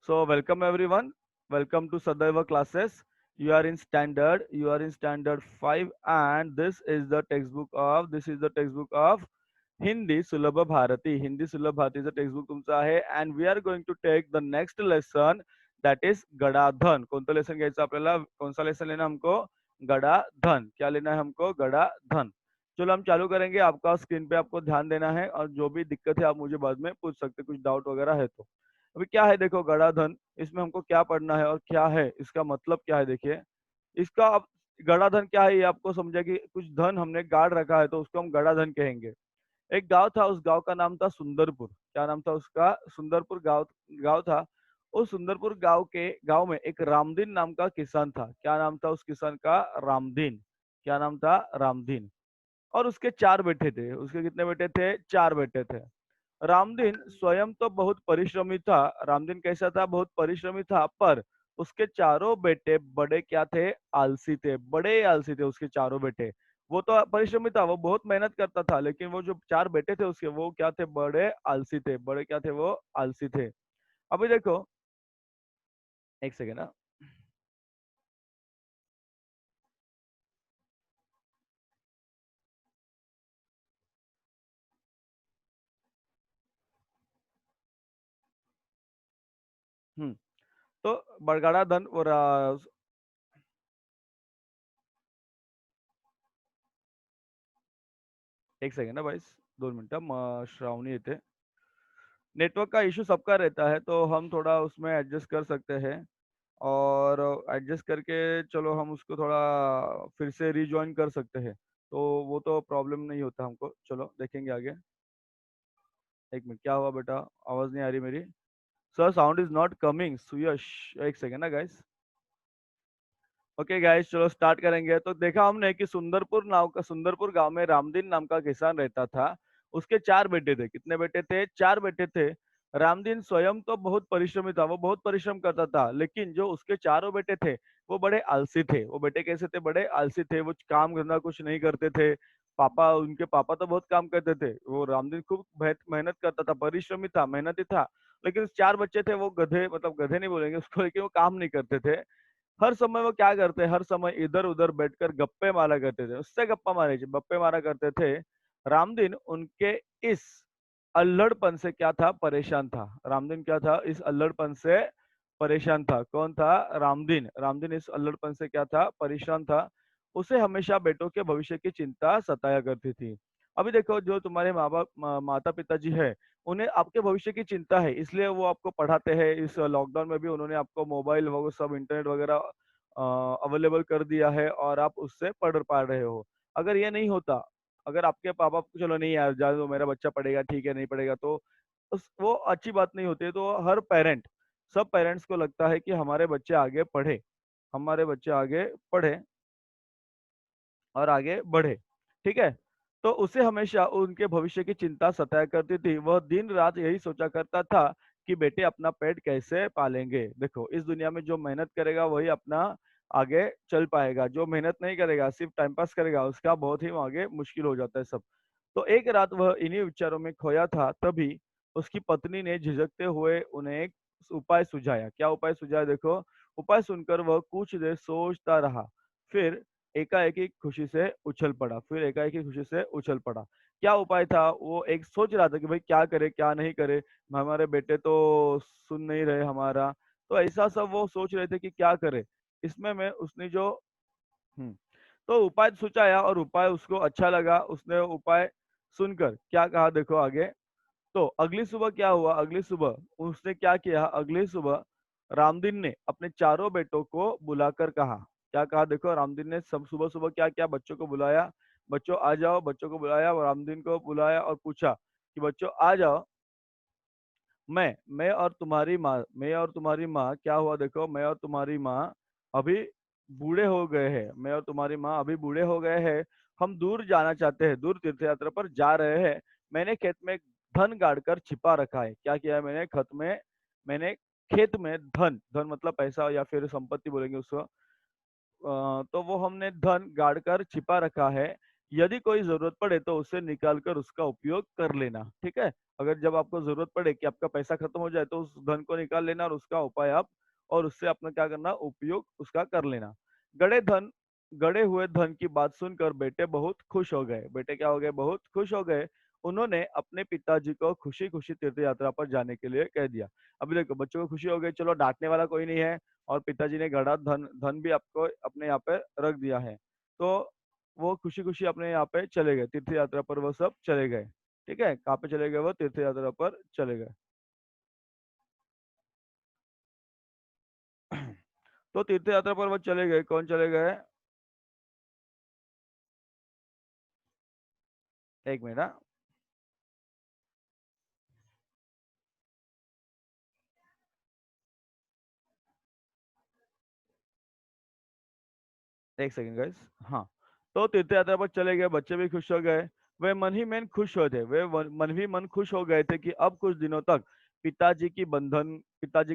So welcome everyone. Welcome to Sadaiva classes. You are in standard 5 and this is the textbook of Hindi Sulabha Bharati. Hindi Sulabha Bharati is the textbook तुमचा आहे and we are going to take the next lesson that is गडाधन. कोणतं lesson घ्यायचं आपल्याला? कौन सा lesson लेना हमको? गडाधन. क्या लेना है हमको? गडाधन. चलो हम चालू करेंगे. आपका स्क्रीन पे आपको ध्यान देना है और जो भी दिक्कत है आप मुझे बाद में पूछ सकते, कुछ डाउट वगैरह है तो. अभी क्या है देखो गड़ाधन, इसमें हमको क्या पढ़ना है और क्या है इसका मतलब क्या है देखिए. इसका अब गड़ाधन क्या है ये आपको समझा कि कुछ धन हमने गाड़ रखा है तो उसको हम गड़ाधन कहेंगे. एक गांव था, उस गांव का नाम था सुंदरपुर. क्या नाम था उसका? सुंदरपुर गांव गांव था. उस सुंदरपुर गांव में एक रामदीन नाम का किसान था. क्या नाम था उस किसान का? रामदीन. क्या नाम था? रामदीन. और उसके 4 बेटे थे. उसके कितने बेटे थे? 4 बेटे थे. रामदीन स्वयं तो बहुत परिश्रमी था. रामदीन कैसा था? बहुत परिश्रमी था, पर उसके चारों बेटे बड़े क्या थे? आलसी थे. बड़े आलसी थे उसके चारों बेटे. वो तो परिश्रमी था, वो बहुत मेहनत करता था, लेकिन वो जो 4 बेटे थे उसके, वो क्या थे? बड़े आलसी थे. बड़े क्या थे? वो आलसी थे. अभी देखो, एक सेकेंड ना. तो बड़गड़ा धन और एक सेकेंड ना भाई, 2 मिनट. श्रावणी येते. नेटवर्क का इशू सबका रहता है तो हम थोड़ा उसमें एडजस्ट कर सकते हैं. और एडजस्ट करके चलो हम उसको थोड़ा फिर से रिजॉइन कर सकते हैं. तो वो तो प्रॉब्लम नहीं होता हमको. चलो देखेंगे आगे. 1 मिनट, क्या हुआ बेटा? आवाज नहीं आ रही मेरी. Sir sound is not coming Suyash. एक सेकेंड ना गाइस. ओके गाइस, चलो स्टार्ट करेंगे. तो देखा हमने कि सुंदरपुर गांव में रामदीन नाम का किसान रहता था. उसके 4 बेटे थे. कितने बेटे थे? 4 बेटे थे. रामदीन स्वयं तो बहुत परिश्रमी था, वो बहुत परिश्रम करता था, लेकिन जो उसके चारों बेटे थे वो बड़े आलसी थे. वो बेटे कैसे थे? बड़े आलसी थे. वो काम धंधा कुछ नहीं करते थे. उनके पापा तो बहुत काम करते थे. वो रामदीन खूब मेहनत करता था, परिश्रमी था, मेहनती था. लेकिन 4 बच्चे थे वो गधे, मतलब गधे नहीं बोलेंगे उसको, लेकिन वो काम नहीं करते थे. हर समय वो क्या करते? हर समय इधर उधर बैठकर गप्पे मारा करते थे. उससे गप्पा मारे गप्पे मारा करते थे. रामदीन उनके इस अल्लड़पन से क्या था? परेशान था. रामदीन क्या था? इस अल्लड़पन से परेशान था. कौन था? रामदीन. रामदीन इस अल्लड़पन से क्या था? परेशान था. उसे हमेशा बेटों के भविष्य की चिंता सताया करती थी. अभी देखो, जो तुम्हारे माँ बाप माता पिताजी है, उन्हें आपके भविष्य की चिंता है, इसलिए वो आपको पढ़ाते हैं. इस लॉकडाउन में भी उन्होंने आपको मोबाइल वगैरह सब इंटरनेट वगैरह अवेलेबल कर दिया है और आप उससे पढ़ पा रहे हो. अगर ये नहीं होता, अगर आपके पापा चलो नहीं यार जा दो, मेरा बच्चा पढ़ेगा ठीक है, नहीं पढ़ेगा तो वो अच्छी बात नहीं होती है. तो हर पेरेंट, सब पेरेंट्स को लगता है कि हमारे बच्चे आगे पढ़े, हमारे बच्चे आगे पढ़े और आगे बढ़े. ठीक है. तो उसे हमेशा उनके भविष्य की चिंता सताया करती थी. वह दिन रात यही सोचा करता था कि बेटे अपना पेट कैसे पालेंगे. देखो, इस दुनिया में जो मेहनत करेगा वही अपना आगे चल पाएगा. जो मेहनत नहीं करेगा, सिर्फ टाइम पास करेगा, उसका बहुत ही आगे मुश्किल हो जाता है सब. तो एक रात वह इन्हीं विचारों में खोया था, तभी उसकी पत्नी ने झिझकते हुए उन्हें एक उपाय सुझाया. क्या उपाय सुझाया? देखो, उपाय सुनकर वह कुछ देर सोचता रहा. फिर एकाएकी खुशी से उछल पड़ा. क्या उपाय था? वो एक सोच रहा था कि भाई क्या करे क्या नहीं करे, हमारे बेटे तो सुन नहीं रहे हमारा. तो ऐसा सब वो सोच रहे थे कि क्या करे. इसमें में उसने जो हम्म, तो उपाय सुझाया और उपाय उसको अच्छा लगा. उसने उपाय सुनकर क्या कहा देखो आगे. तो अगली सुबह क्या हुआ? अगली सुबह उसने क्या किया? अगली सुबह रामदीन ने अपने चारों बेटों को बुलाकर कहा. क्या कहा देखो? रामदीन ने सब सुबह सुबह क्या किया? बच्चों को बुलाया. बच्चों आ जाओ. बच्चों को बुलाया, रामदीन को बुलाया और पूछा कि बच्चों आ जाओ. मैं और क्या हुआ देखो, मैं और तुम्हारी माँ अभी बूढ़े हो गए हैं. मैं और तुम्हारी माँ अभी बूढ़े हो गए हैं. हम दूर जाना चाहते हैं, दूर तीर्थ यात्रा पर जा रहे हैं. मैंने खेत में धन गाड़ कर छिपा रखा है. क्या किया है मैंने खेत में धन, धन मतलब पैसा या फिर संपत्ति बोलेंगे उसको. तो वो हमने धन गाड़ कर छिपा रखा है. यदि कोई जरूरत पड़े तो उसे निकाल कर उसका उपयोग कर लेना, ठीक है। अगर जब आपको जरूरत पड़े कि आपका पैसा खत्म हो जाए तो उस धन को निकाल लेना और उसका उपाय आप और उससे अपना क्या करना, उपयोग उसका कर लेना। गड़े धन गड़े हुए धन की बात सुनकर बेटे बहुत खुश हो गए। बेटे क्या हो गए, बहुत खुश हो गए। उन्होंने अपने पिताजी को खुशी खुशी तीर्थ यात्रा पर जाने के लिए कह दिया। अभी देखो बच्चों को खुशी हो गई, चलो डांटने वाला कोई नहीं है, और पिताजी ने गड़ा धन धन भी आपको अपने यहाँ पे रख दिया है। तो वो खुशी-खुशी अपने यहाँ पे चले गए, तीर्थ यात्रा पर वो सब चले गए। ठीक है? कहाँ पे चले गए, वो तीर्थ यात्रा पर चले गए। तो तीर्थ यात्रा पर वो चले गए, कौन चले गए? 1 मिनट हाँ, 1 सेकंड गाइस। हाँ, तो तीर्थ यात्रा पर चले गए, बच्चे भी खुश हो गए। वे मन ही मन खुश हुए थे, वे मन ही मन खुश हो गए थे कि अब कुछ दिनों तक पिताजी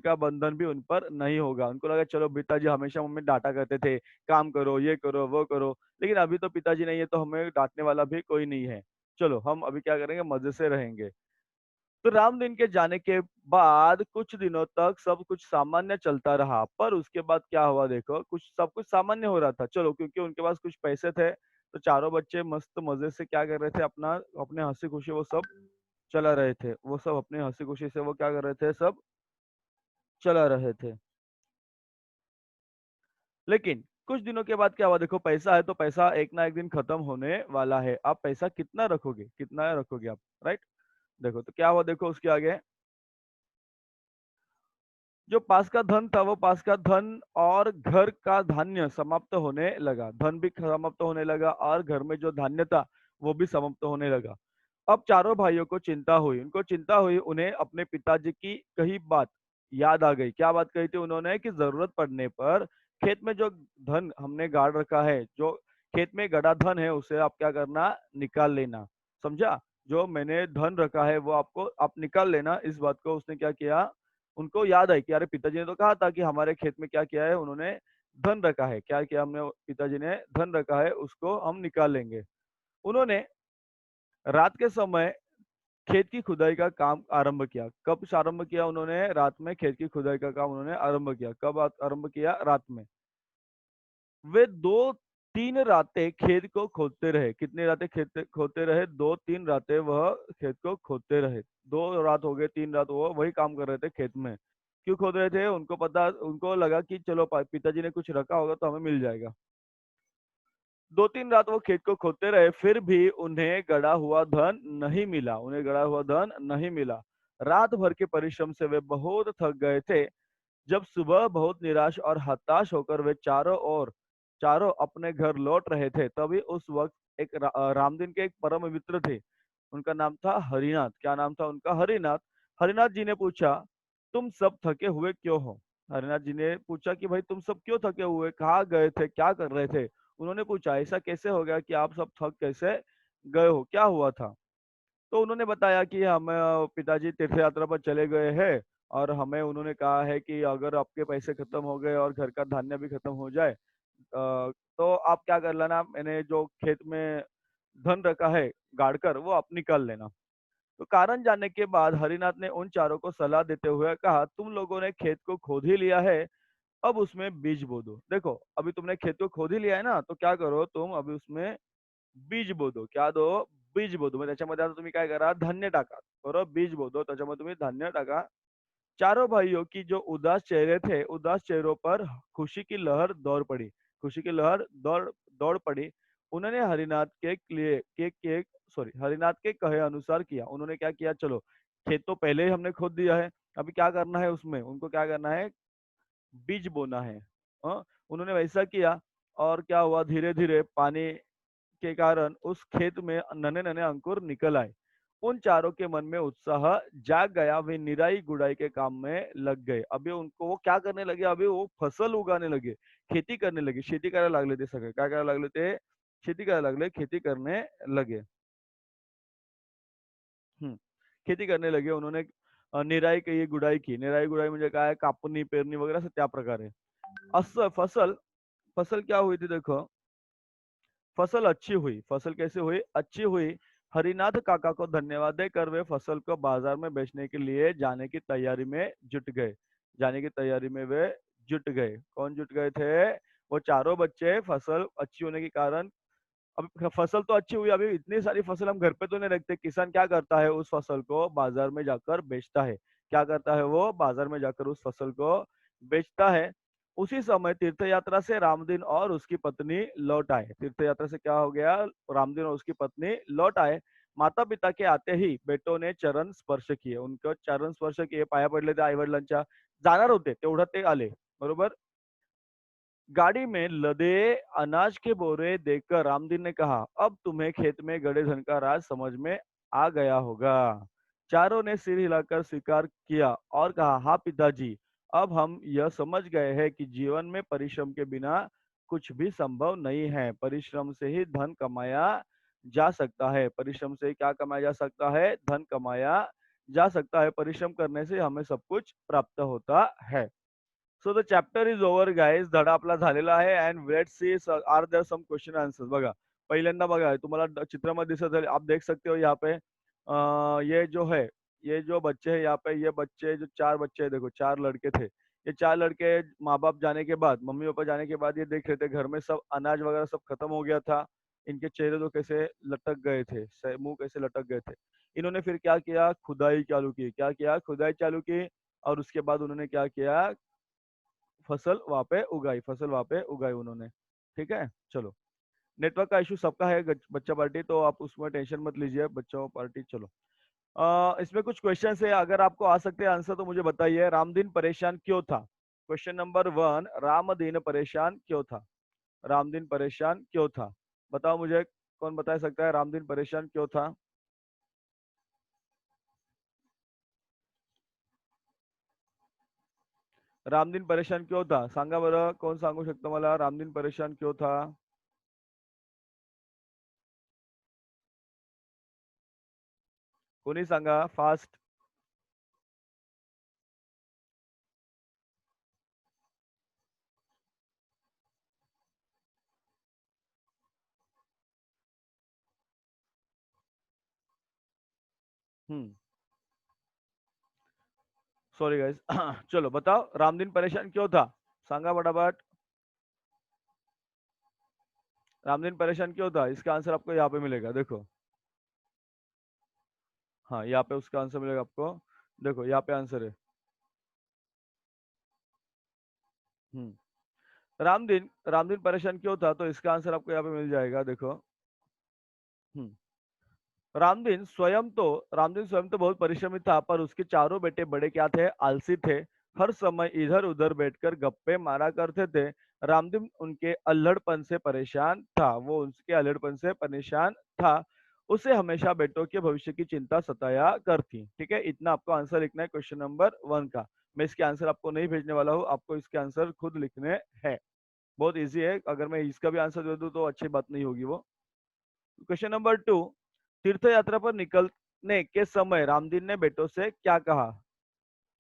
का बंधन भी उन पर नहीं होगा। उनको लगा चलो पिताजी हमेशा मम्मी डांटा करते थे, काम करो, ये करो, वो करो, लेकिन अभी तो पिताजी नहीं है तो हमें डांटने वाला भी कोई नहीं है। चलो हम अभी क्या करेंगे, मजे से रहेंगे। तो रामदीन के जाने के बाद कुछ दिनों तक सब कुछ सामान्य चलता रहा, पर उसके बाद क्या हुआ देखो, सब कुछ सामान्य हो रहा था। चलो क्योंकि उनके पास कुछ पैसे थे, तो चारों बच्चे मस्त मजे से क्या कर रहे थे, अपना अपने हंसी खुशी वो सब चला रहे थे। वो सब अपने हंसी खुशी से वो क्या कर रहे थे, सब चला रहे थे। लेकिन कुछ दिनों के बाद क्या हुआ देखो, पैसा है तो पैसा एक ना एक दिन खत्म होने वाला है। आप पैसा कितना रखोगे आप, राइट। देखो तो क्या हुआ, देखो उसके आगे, जो पास का धन था वो पास का धन और घर का धान्य समाप्त होने लगा। धन भी समाप्त होने लगा और घर में जो धान्य था वो भी समाप्त होने लगा। अब चारों भाइयों को चिंता हुई, उनको चिंता हुई, उन्हें अपने पिताजी की कही बात याद आ गई। क्या बात कही थी उन्होंने, कि जरूरत पड़ने पर खेत में जो धन हमने गाड़ रखा है, जो खेत में गड़ा धन है, उसे आप क्या करना, निकाल लेना। समझा? जो मैंने धन रखा है वो आपको आप निकाल लेना। इस बात को उसने क्या किया, उनको याद आई कि अरे पिताजी ने तो कहा था कि हमारे खेत में क्या किया है, उन्होंने धन रखा है। क्या किया हमने, पिताजी ने धन रखा है, उसको हम निकाल लेंगे। उन्होंने रात के समय खेत की खुदाई का काम आरंभ किया। कब से आरंभ किया उन्होंने, रात में खेत की खुदाई का काम उन्होंने आरंभ किया। कब आरंभ किया, रात में। वे 2-3 रातें खेत को खोदते रहे। कितनी रातें खेत खोदते रहे, 2-3 रातें वह खेत को खोदते रहे। 2 रात हो गए, 3 रात वो वही काम कर रहे थे खेत में। क्यों खोद रहे थे, उनको लगा कि चलो पिताजी ने कुछ रखा होगा तो हमें मिल जाएगा। 2-3 रात वो खेत को खोदते रहे, फिर भी उन्हें गड़ा हुआ धन नहीं मिला, उन्हें गड़ा हुआ धन नहीं मिला। रात भर के परिश्रम से वे बहुत थक गए थे। जब सुबह बहुत निराश और हताश होकर वे चारों अपने घर लौट रहे थे, तभी उस वक्त रामदीन के एक परम मित्र थे। उनका नाम था हरिनाथ। क्या नाम था उनका, हरिनाथ। हरिनाथ जी ने पूछा, तुम सब थके हुए क्यों हो? हरिनाथ जी ने पूछा कि भाई तुम सब क्यों थके हुए, कहाँ गए थे, क्या कर रहे थे? उन्होंने पूछा ऐसा कैसे हो गया कि आप सब थक कैसे गए हो, क्या हुआ था? तो उन्होंने बताया कि हम पिताजी तीर्थ यात्रा पर चले गए हैं, और हमें उन्होंने कहा है कि अगर आपके पैसे खत्म हो गए और घर का धान्य भी खत्म हो जाए, तो आप क्या कर लेना, मैंने जो खेत में धन रखा है गाड़ कर, वो आप निकाल लेना। तो कारण जानने के बाद हरिनाथ ने उन चारों को सलाह देते हुए कहा, तुम लोगों ने खेत को खोद ही लिया है, अब उसमें बीज बो दो। देखो अभी तुमने खेत को खोद ही लिया है ना, तो क्या करो तुम अभी उसमें बीज बो दो। क्या दो, बीज बो दो। मग त्याच्यामध्ये आता तुम्ही काय करा, धान्य टाका, बरोबर, बीज बो दो, त्याच्यामध्ये तुम्ही धान्य टाका। चारों भाइयों की जो उदास चेहरे थे, उदास चेहरों पर खुशी की लहर दौड़ पड़ी। खुशी की लहर दौड़ दौड़ पड़ी। उन्होंने हरिनाथ के कहे अनुसार किया। उन्होंने क्या किया, चलो खेत तो पहले ही हमने खोद दिया है, अभी क्या करना है, उसमें उनको क्या करना है, बीज बोना है। उन्होंने वैसा किया, और क्या हुआ, धीरे धीरे पानी के कारण उस खेत में नन्हे नन्हे अंकुर निकल आए। उन चारों के मन में उत्साह जाग गया, वे निराई गुड़ाई के काम में लग गए। अभी उनको वो क्या करने लगे, अभी वो फसल उगाने लगे, खेती करने लगे, शेती करायला लागले ते सगळे। काय करायला लागले ते, शेती करायला लागले, खेती करने लगे। हम्म, खेती करने लगे उन्होंने। निराई की गुडाई की, निराई गुडाई म्हणजे काय, कापणी पेरणी वगैरे असं त्या प्रकारे। असं फसल फसल क्या हुई थी देखो, फसल अच्छी हुई। फसल कैसे हुई? अच्छी हुई। हरिनाथ काका को धन्यवाद देकर वे फसल को बाजार में बेचने के लिए जाने की तैयारी में जुट गए। जाने की तैयारी में वे जुट गए। कौन जुट गए थे? वो चारों बच्चे। फसल अच्छी होने के कारण, अब फसल तो अच्छी हुई, अभी इतनी सारी फसल हम घर पे तो नहीं रखते। किसान क्या करता है? उस फसल को बाजार में जाकर बेचता है। क्या करता है? वो बाजार में जाकर उस फसल को बेचता है। उसी समय तीर्थ यात्रा से रामदीन और उसकी पत्नी लौट आए। तीर्थ यात्रा से क्या हो गया? रामदीन और उसकी पत्नी लौट आए। माता पिता के आते ही बेटों ने चरण स्पर्श किए, उनको चरण स्पर्श किए, पाया पडले ते आई वडिलांच्या. जाणार होते तेवढ्यात ते आले. बरोबर. गाड़ी में लदे अनाज के बोरे देखकर रामदीन ने कहा, अब तुम्हें खेत में गड़े धन का राज समझ में आ गया होगा। चारों ने सिर हिलाकर स्वीकार किया और कहा, हाँ पिताजी, अब हम यह समझ गए हैं कि जीवन में परिश्रम के बिना कुछ भी संभव नहीं है। परिश्रम से ही धन कमाया जा सकता है। परिश्रम से ही क्या कमाया जा सकता है? धन कमाया जा सकता है। परिश्रम करने से हमें सब कुछ प्राप्त होता है. So the chapter is over guys. धडा आपला झालेला आहे. And let's see are there some question answers. बघा, पहिल्यांदा बघा, तुम्हाला चित्रामध्ये दिसत है, आप देख सकते हो यहाँ पे ये जो है, ये जो बच्चे हैं यहाँ पे, ये बच्चे जो चार बच्चे हैं, देखो चार लड़के थे. ये चार लड़के माँ बाप जाने के बाद, मम्मी पापा जाने के बाद ये देख रहे थे घर में सब अनाज वगैरह सब खत्म हो गया था. इनके चेहरे तो कैसे लटक गए थे, मुंह कैसे लटक गए थे. इन्होंने फिर क्या किया? खुदाई चालू की. क्या किया? खुदाई चालू की. और उसके बाद उन्होंने क्या किया? फसल वहां पे उगाई. फसल वहां पे उगाई उन्होंने. ठीक है, चलो. नेटवर्क का इशू सबका है बच्चा पार्टी, तो आप उसमें टेंशन मत लीजिए. बच्चों पार्टी, चलो. इसमें कुछ क्वेश्चन है, अगर आपको आ सकते हैं आंसर तो मुझे बताइए. रामदीन परेशान क्यों था? क्वेश्चन नंबर 1, रामदीन परेशान क्यों था? रामदीन परेशान क्यों था? बताओ मुझे, कौन बता सकता है रामदीन परेशान क्यों था? रामदीन परेशान क्यों था? सांगा बरं, कोण सांगू शकतो मला रामदीन परेशान क्यों था? कोणी सांगा फास्ट. हम्म. Sorry guys. चलो बताओ, रामदीन परेशान क्यों था? सांगा फटाफट. रामदीन परेशान क्यों था? इसका आंसर आपको यहाँ पे मिलेगा, देखो. हाँ, यहाँ पे उसका आंसर मिलेगा आपको. देखो यहाँ पे आंसर है. हम्म. रामदीन रामदीन परेशान क्यों था, तो इसका आंसर आपको यहाँ पे मिल जाएगा, देखो. हम्म. रामदीन स्वयं तो बहुत परिश्रमी था, पर उसके चारों बेटे बड़े क्या थे? आलसी थे. हर समय इधर उधर बैठकर गप्पे मारा करते थे. रामदीन उनके अल्हड़पन से परेशान था. वो उसके अल्हड़पन से परेशान था. उसे हमेशा बेटों के भविष्य की चिंता सताया करती. ठीक है, इतना आपको आंसर लिखना है क्वेश्चन नंबर 1 का. मैं इसके आंसर आपको नहीं भेजने वाला हूँ, आपको इसके आंसर खुद लिखने हैं. बहुत इजी है. अगर मैं इसका भी आंसर दे दूं तो अच्छी बात नहीं होगी वो. क्वेश्चन नंबर 2, तीर्थ यात्रा पर निकलने के समय रामदीन ने बेटों से क्या कहा?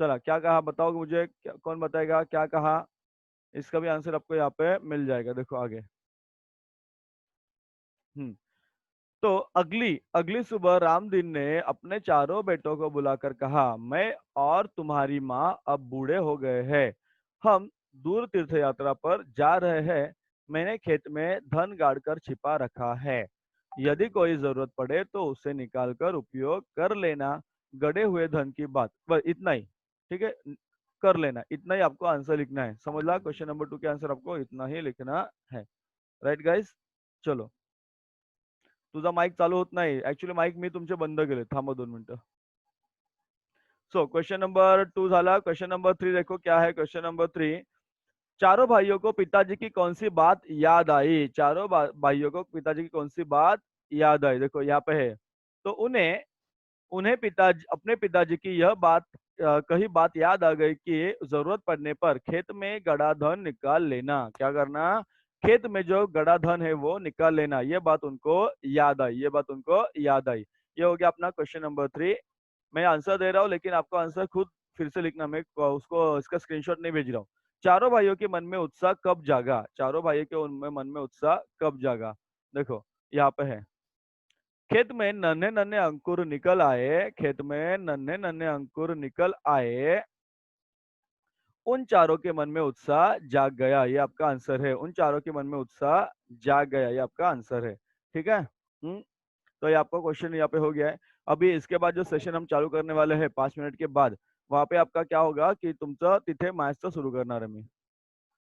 चला, क्या कहा बताओ मुझे, कौन बताएगा क्या कहा? इसका भी आंसर आपको यहाँ पे मिल जाएगा, देखो आगे. हम्म. तो अगली अगली सुबह रामदीन ने अपने चारों बेटों को बुलाकर कहा, मैं और तुम्हारी माँ अब बूढ़े हो गए हैं. हम दूर तीर्थ यात्रा पर जा रहे हैं. मैंने खेत में धन गाड़कर छिपा रखा है. यदि कोई जरूरत पड़े तो उसे निकालकर उपयोग कर लेना. गड़े हुए धन की बात, बस इतना ही. ठीक है, कर लेना. इतना ही आपको आंसर लिखना है. समझ ला, क्वेश्चन नंबर 2 के आंसर आपको इतना ही लिखना है. राइट गाइस, चलो. तुझा माईक चालू होत नाही. ऍक्च्युली माईक मी तुमचे बंद केले. थांबा 2 मिनिटं. सो क्वेश्चन नंबर 2 झाला. क्वेश्चन नंबर 3 देखो क्या है. क्वेश्चन नंबर 3, चारों भाइयों को पिताजी की कौन सी बात याद आई? चारों भाइयों को पिताजी की कौन सी बात याद आई? देखो यहाँ पे है. तो उन्हें उन्हें पिताजी अपने पिताजी की यह बात, कही बात याद आ गई कि जरूरत पड़ने पर खेत में गड़ा धन निकाल लेना. क्या करना? खेत में जो गड़ा धन है वो निकाल लेना. ये बात उनको याद आई. ये बात उनको याद आई. ये हो गया अपना क्वेश्चन नंबर 3. मैं आंसर दे रहा हूँ, लेकिन आपको आंसर खुद फिर से लिखना. मैं उसको इसका स्क्रीनशॉट नहीं भेज रहा हूँ. चारों भाइयों के मन में उत्साह कब जागा? चारों भाइयों के मन में उत्साह कब जागा? देखो, यहाँ पे है, खेत में नन्हे-नन्हे अंकुर निकल आए, खेत में नन्हे-नन्हे अंकुर निकल आए, उन चारों के मन में उत्साह जाग गया, ये आपका आंसर है। उन चारों के मन में उत्साह जाग गया, ये आपका आंसर है। ठीक है? तो ये आपका क्वेश्चन यहाँ पे हो गया है। अभी इसके बाद जो सेशन हम चालू करने वाले हैं 5 मिनिट के बाद, वहाँ पे आपका क्या होगा कि तुमचं तिथे मॅथ्सचं सुरू करणार आहे मी.